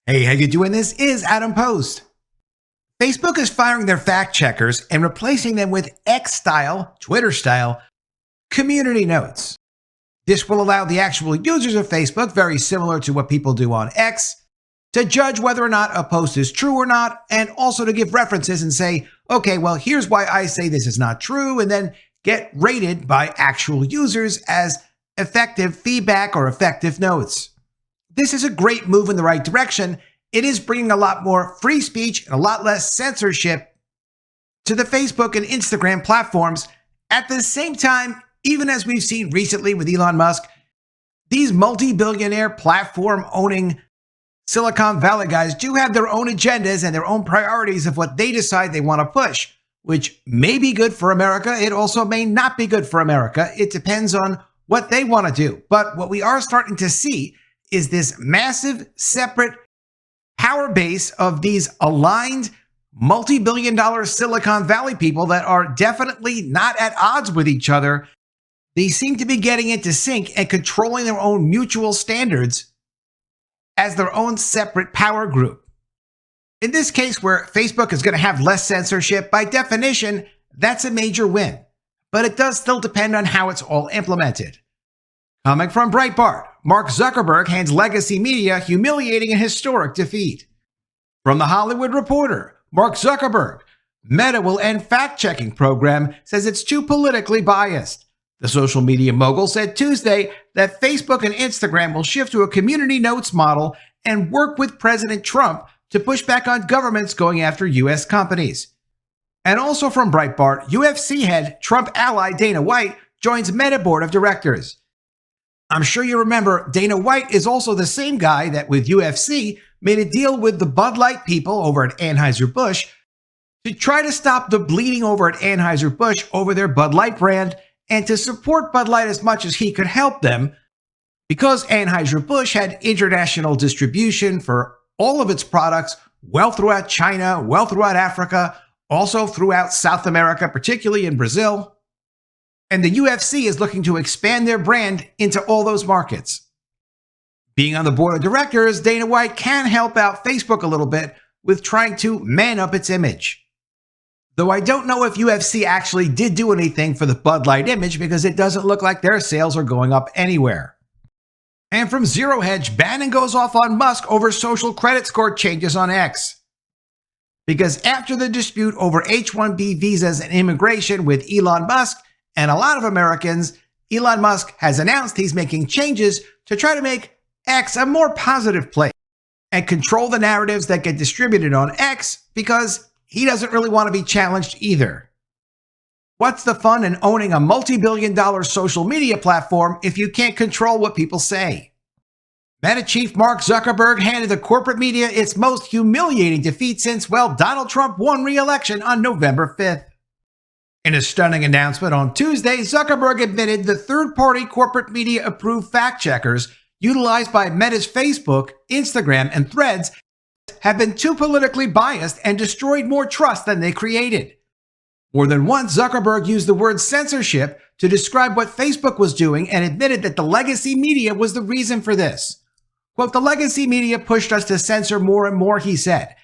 Hey, how you doing? This is Adam Post. Facebook is firing their fact checkers and replacing them with X-style, Twitter-style, community notes. This will allow the actual users of Facebook, very similar to what people do on X, to judge whether or not a post is true or not, and also to give references and say, okay, well, here's why I say this is not true, and then get rated by actual users as effective feedback or effective notes. This is a great move in the right direction. It is bringing a lot more free speech and a lot less censorship to the Facebook and Instagram platforms. At the same time, even as we've seen recently with Elon Musk, these multi-billionaire platform-owning Silicon Valley guys do have their own agendas and their own priorities of what they decide they want to push, which may be good for America. It also may not be good for America. It depends on what they want to do. But what we are starting to see is this massive, separate power base of these aligned, multi-billion-dollar Silicon Valley people that are definitely not at odds with each other. They seem to be getting into sync and controlling their own mutual standards as their own separate power group. In this case, where Facebook is going to have less censorship, by definition, that's a major win. But it does still depend on how it's all implemented. Coming from Breitbart, Mark Zuckerberg hands legacy media humiliating and historic defeat. From The Hollywood Reporter, Mark Zuckerberg, Meta will end fact-checking program, says it's too politically biased. The social media mogul said Tuesday that Facebook and Instagram will shift to a community notes model and work with President Trump to push back on governments going after U.S. companies. And also from Breitbart, UFC head Trump ally Dana White joins Meta board of directors. I'm sure you remember Dana White is also the same guy that with UFC made a deal with the Bud Light people over at Anheuser-Busch to try to stop the bleeding over at Anheuser-Busch over their Bud Light brand and to support Bud Light as much as he could help them because Anheuser-Busch had international distribution for all of its products well throughout China, well throughout Africa, also throughout South America, particularly in Brazil. And the UFC is looking to expand their brand into all those markets. Being on the board of directors, Dana White can help out Facebook a little bit with trying to man up its image. Though I don't know if UFC actually did do anything for the Bud Light image because it doesn't look like their sales are going up anywhere. And from Zero Hedge, Bannon goes off on Musk over social credit score changes on X. Because after the dispute over H-1B visas and immigration with Elon Musk, and a lot of Americans, Elon Musk has announced he's making changes to try to make X a more positive place and control the narratives that get distributed on X because he doesn't really want to be challenged either. What's the fun in owning a multi-billion-dollar social media platform if you can't control what people say? Meta chief Mark Zuckerberg handed the corporate media its most humiliating defeat since, well, Donald Trump won re-election on November 5th. In a stunning announcement on Tuesday, Zuckerberg admitted the third-party corporate media-approved fact-checkers utilized by Meta's Facebook, Instagram, and Threads have been too politically biased and destroyed more trust than they created. More than once, Zuckerberg used the word censorship to describe what Facebook was doing and admitted that the legacy media was the reason for this. Quote, "The legacy media pushed us to censor more and more," he said.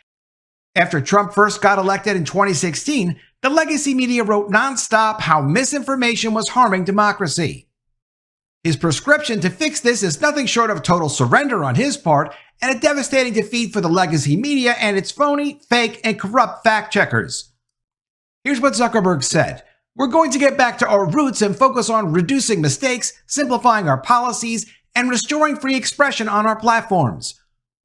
After Trump first got elected in 2016, the legacy media wrote nonstop how misinformation was harming democracy. His prescription to fix this is nothing short of total surrender on his part and a devastating defeat for the legacy media and its phony, fake, and corrupt fact-checkers. Here's what Zuckerberg said. "We're going to get back to our roots and focus on reducing mistakes, simplifying our policies, and restoring free expression on our platforms.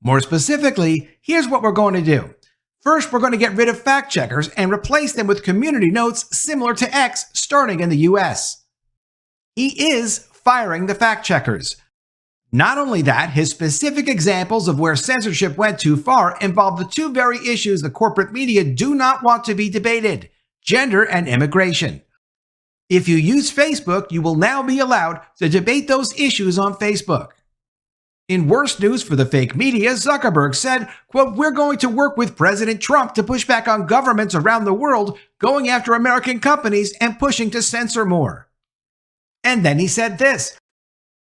More specifically, here's what we're going to do. First, we're going to get rid of fact-checkers and replace them with community notes similar to X starting in the US. He is firing the fact-checkers. Not only that, his specific examples of where censorship went too far involve the two very issues the corporate media do not want to be debated: gender and immigration. If you use Facebook, you will now be allowed to debate those issues on Facebook." In worse news for the fake media, Zuckerberg said, quote, "We're going to work with President Trump to push back on governments around the world going after American companies and pushing to censor more." And then he said this,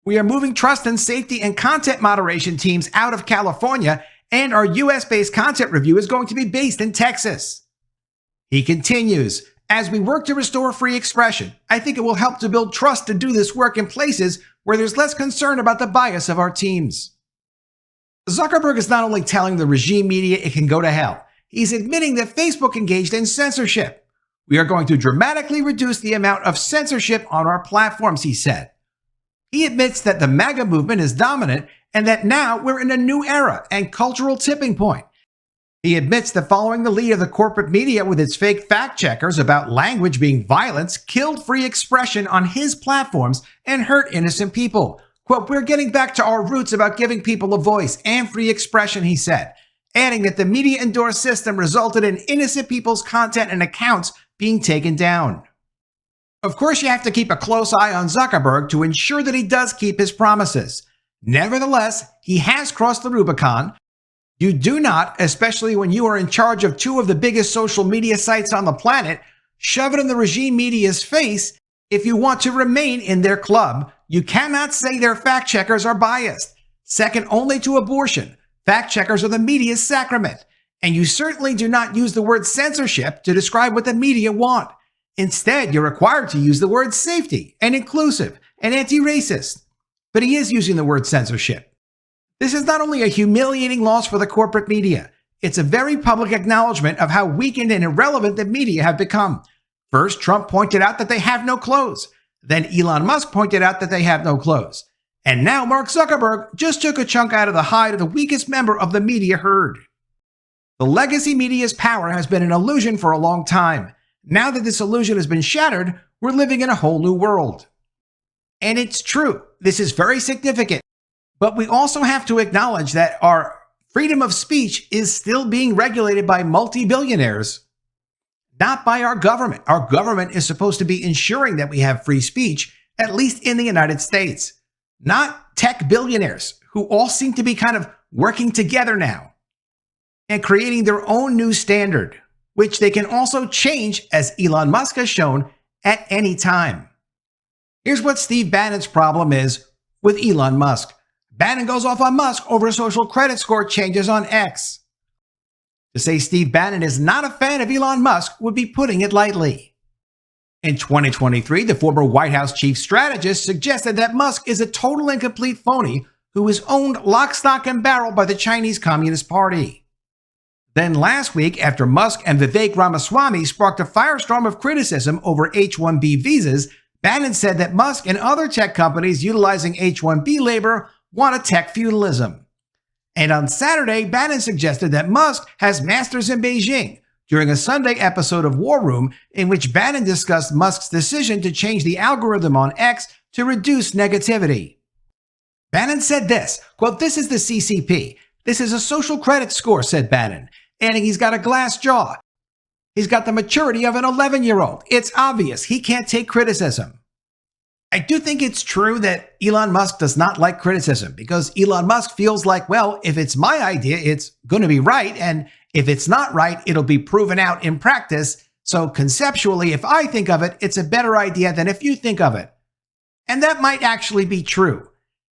"We are moving trust and safety and content moderation teams out of California and our US-based content review is going to be based in Texas. He continues, as we work to restore free expression, I think it will help to build trust to do this work in places where there's less concern about the bias of our teams. Zuckerberg is not only telling the regime media it can go to hell, he's admitting that Facebook engaged in censorship. We are going to dramatically reduce the amount of censorship on our platforms, he said. He admits that the MAGA movement is dominant and that now we're in a new era and cultural tipping point. He admits that following the lead of the corporate media with its fake fact-checkers about language being violence killed free expression on his platforms and hurt innocent people. Quote, we're getting back to our roots about giving people a voice and free expression, he said, adding that the media-endorsed system resulted in innocent people's content and accounts being taken down. Of course, you have to keep a close eye on Zuckerberg to ensure that he does keep his promises. Nevertheless, he has crossed the Rubicon. You do not, especially when you are in charge of two of the biggest social media sites on the planet, shove it in the regime media's face if you want to remain in their club. You cannot say their fact-checkers are biased. Second only to abortion, fact-checkers are the media's sacrament. And you certainly do not use the word censorship to describe what the media want. Instead, you're required to use the word safety and inclusive and anti-racist. But he is using the word censorship. This is not only a humiliating loss for the corporate media, it's a very public acknowledgement of how weakened and irrelevant the media have become. First, Trump pointed out that they have no clothes. Then Elon Musk pointed out that they have no clothes. And now Mark Zuckerberg just took a chunk out of the hide of the weakest member of the media herd. The legacy media's power has been an illusion for a long time. Now that this illusion has been shattered, we're living in a whole new world. And it's true, this is very significant. But we also have to acknowledge that our freedom of speech is still being regulated by multi-billionaires, not by our government. Our government is supposed to be ensuring that we have free speech, at least in the United States, not tech billionaires who all seem to be kind of working together now and creating their own new standard, which they can also change, as Elon Musk has shown, at any time. Here's what Steve Bannon's problem is with Elon Musk. Bannon goes off on Musk over social credit score changes on X. To say Steve Bannon is not a fan of Elon Musk would be putting it lightly. In 2023, the former White House chief strategist suggested that Musk is a total and complete phony who is owned lock, stock, and barrel by the Chinese Communist Party. Then last week, after Musk and Vivek Ramaswamy sparked a firestorm of criticism over H-1B visas, Bannon said that Musk and other tech companies utilizing H-1B labor want a tech feudalism. And on Saturday, Bannon suggested that Musk has masters in Beijing during a Sunday episode of War Room in which Bannon discussed Musk's decision to change the algorithm on X to reduce negativity. Bannon said this, quote, this is the CCP. This is a social credit score, said Bannon, adding he's got a glass jaw. He's got the maturity of an 11-year-old. It's obvious he can't take criticism. I do think it's true that Elon Musk does not like criticism because Elon Musk feels like, well, if it's my idea, it's going to be right. And if it's not right, it'll be proven out in practice. So conceptually, if I think of it, it's a better idea than if you think of it. And that might actually be true.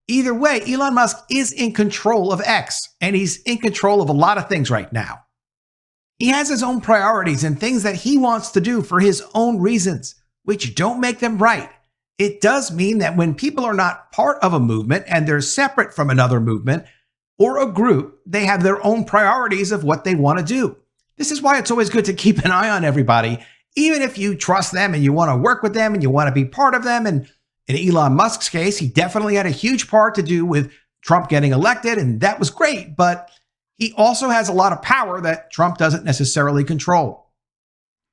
Either way, Elon Musk is in control of X, and he's in control of a lot of things right now. He has his own priorities and things that he wants to do for his own reasons, which don't make them right. It does mean that when people are not part of a movement and they're separate from another movement or a group, they have their own priorities of what they want to do. This is why it's always good to keep an eye on everybody, even if you trust them and you want to work with them and you want to be part of them. And in Elon Musk's case, he definitely had a huge part to do with Trump getting elected, and that was great. But he also has a lot of power that Trump doesn't necessarily control.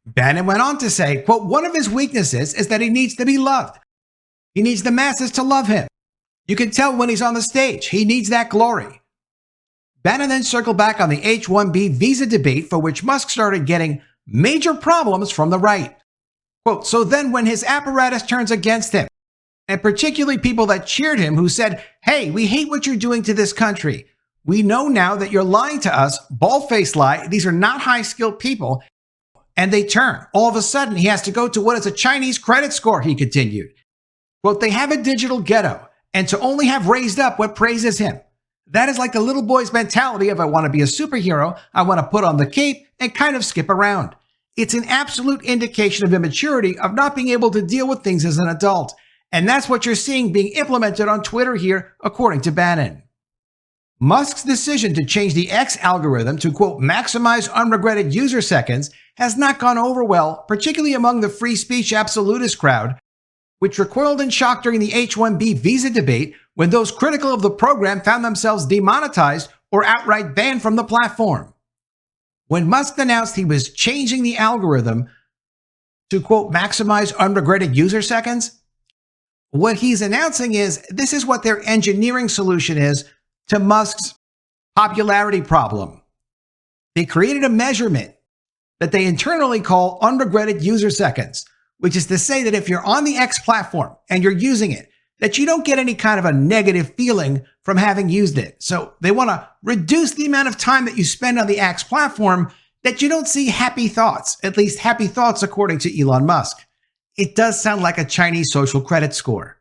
Bannon went on to say, quote, one of his weaknesses is that he needs to be loved. He needs the masses to love him. You can tell when he's on the stage. He needs that glory. Bannon then circled back on the H-1B visa debate for which Musk started getting major problems from the right. Quote, so then when his apparatus turns against him, and particularly people that cheered him who said, hey, we hate what you're doing to this country. We know now that you're lying to us, bald-faced lie. These are not high-skilled people. And they turn. All of a sudden, he has to go to what is a Chinese credit score, he continued. Quote, they have a digital ghetto, and to only have raised up what praises him. That is like the little boy's mentality of I want to be a superhero, I want to put on the cape and kind of skip around. It's an absolute indication of immaturity of not being able to deal with things as an adult. And that's what you're seeing being implemented on Twitter here, according to Bannon. Musk's decision to change the X algorithm to, quote, maximize unregretted user seconds has not gone over well, particularly among the free speech absolutist crowd, which recoiled in shock during the H-1B visa debate when those critical of the program found themselves demonetized or outright banned from the platform. When Musk announced he was changing the algorithm to, quote, maximize unregretted user seconds, what he's announcing is this is what their engineering solution is to Musk's popularity problem. They created a measurement that they internally call unregretted user seconds, which is to say that if you're on the X platform and you're using it, that you don't get any kind of a negative feeling from having used it. So they want to reduce the amount of time that you spend on the X platform that you don't see happy thoughts, at least happy thoughts according to Elon Musk. It does sound like a Chinese social credit score,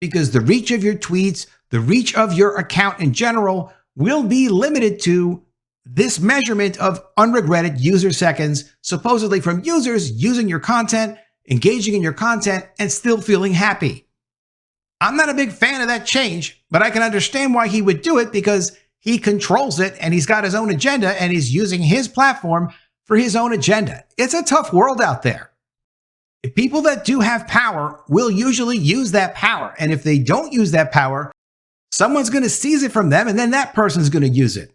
because the reach of your tweets, the reach of your account in general will be limited to this measurement of unregretted user seconds, supposedly from users using your content, engaging in your content, and still feeling happy. I'm not a big fan of that change, but I can understand why he would do it because he controls it and he's got his own agenda and he's using his platform for his own agenda. It's a tough world out there. People that do have power will usually use that power. And if they don't use that power, someone's going to seize it from them and then that person's going to use it.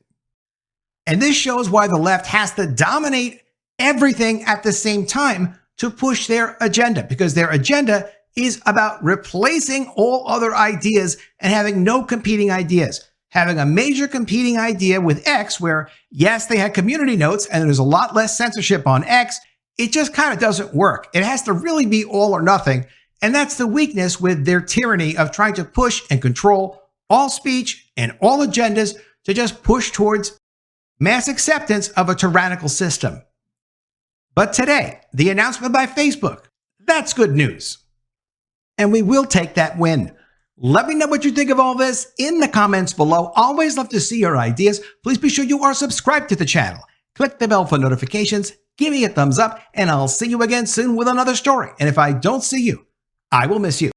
And this shows why the left has to dominate everything at the same time to push their agenda, because their agenda is about replacing all other ideas and having no competing ideas. Having a major competing idea with X where, yes, they had community notes and there's a lot less censorship on X, it just kind of doesn't work. It has to really be all or nothing. And that's the weakness with their tyranny of trying to push and control all speech and all agendas to just push towards mass acceptance of a tyrannical system. But today, the announcement by Facebook, that's good news. And we will take that win. Let me know what you think of all this in the comments below. Always love to see your ideas. Please be sure you are subscribed to the channel. Click the bell for notifications, give me a thumbs up, and I'll see you again soon with another story. And if I don't see you, I will miss you.